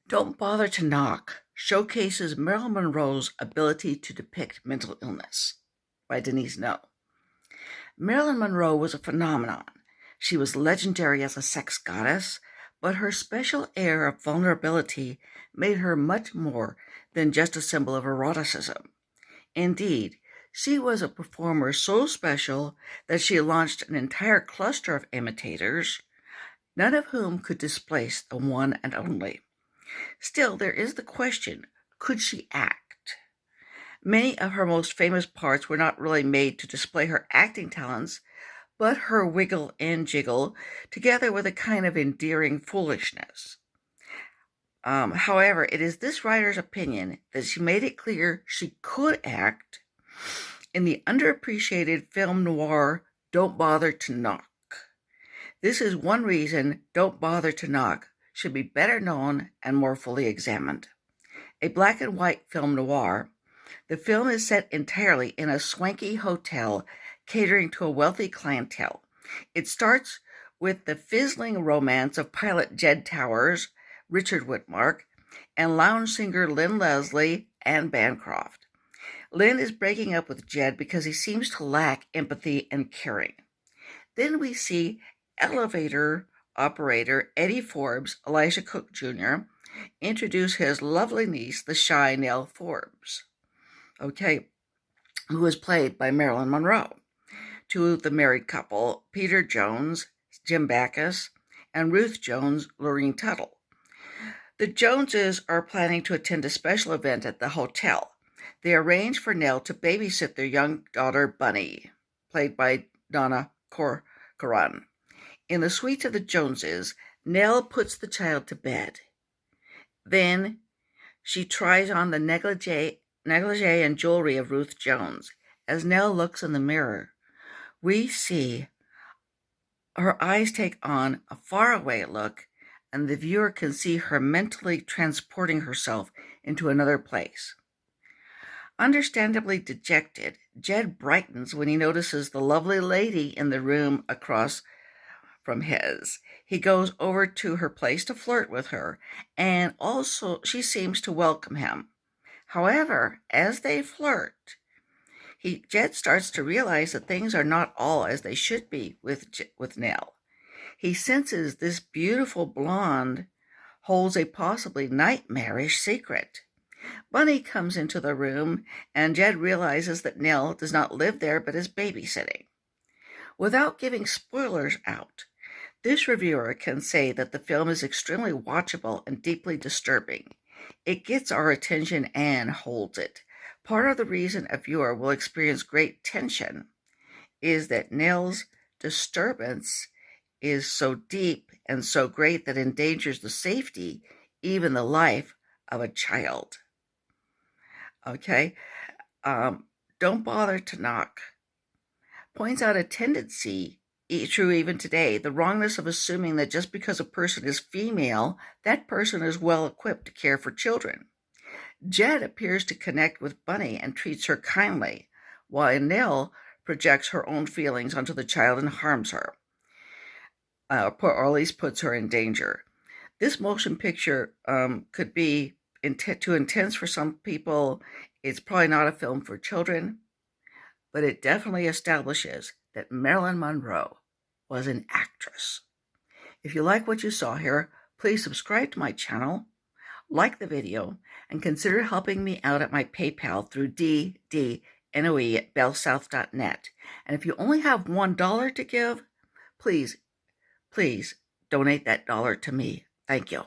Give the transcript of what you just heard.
Don't Bother to Knock showcases Marilyn Monroe's ability to depict mental illness by Denise No. Marilyn Monroe was a phenomenon. She was legendary as a sex goddess, but her special air of vulnerability made her much more than just a symbol of eroticism. Indeed, she was a performer so special that she launched an entire cluster of imitators, none of whom could displace the one and only. Still, there is the question, could she act? Many of her most famous parts were not really made to display her acting talents, but her wiggle and jiggle, together with a kind of endearing foolishness. However, it is this writer's opinion that she made it clear she could act in the underappreciated film noir Don't Bother to Knock. This is one reason Don't Bother to Knock should be better known and more fully examined. A black and white film noir, the film is set entirely in a swanky hotel catering to a wealthy clientele. It starts with the fizzling romance of pilot Jed Towers, Richard Whitmark, and lounge singer Lynn Leslie and Bancroft. Lynn is breaking up with Jed because he seems to lack empathy and caring. Then we see elevator operator Eddie Forbes, Elisha Cook Jr., introduce his lovely niece, the shy Nell Forbes, who was played by Marilyn Monroe, to the married couple, Peter Jones, Jim Backus, and Ruth Jones, Lorene Tuttle. The Joneses are planning to attend a special event at the hotel. They arrange for Nell to babysit their young daughter, Bunny, played by Donna Corcoran. In the suite of the Joneses, Nell puts the child to bed. Then she tries on the negligee and jewelry of Ruth Jones. As Nell looks in the mirror, we see her eyes take on a faraway look, and the viewer can see her mentally transporting herself into another place. Understandably dejected, Jed brightens when he notices the lovely lady in the room across from his. He goes over to her place to flirt with her, and also she seems to welcome him. However, as they flirt, Jed starts to realize that things are not all as they should be with Nell. He senses this beautiful blonde holds a possibly nightmarish secret. Bunny comes into the room, and Jed realizes that Nell does not live there but is babysitting. Without giving spoilers out, this reviewer can say that the film is extremely watchable and deeply disturbing. It gets our attention and holds it. Part of the reason a viewer will experience great tension is that Nell's disturbance is so deep and so great that it endangers the safety, even the life, of a child. Don't Bother to Knock points out a tendency, true even today, the wrongness of assuming that just because a person is female, that person is well equipped to care for children. Jed appears to connect with Bunny and treats her kindly, while Nell projects her own feelings onto the child and harms her, or at least puts her in danger. This motion picture could be too intense for some people. It's probably not a film for children, but it definitely establishes that Marilyn Monroe was an actress. If you like what you saw here, please subscribe to my channel, like the video, and consider helping me out at my PayPal through ddnoe@bellsouth.net. And if you only have $1 to give, please donate that dollar to me. Thank you.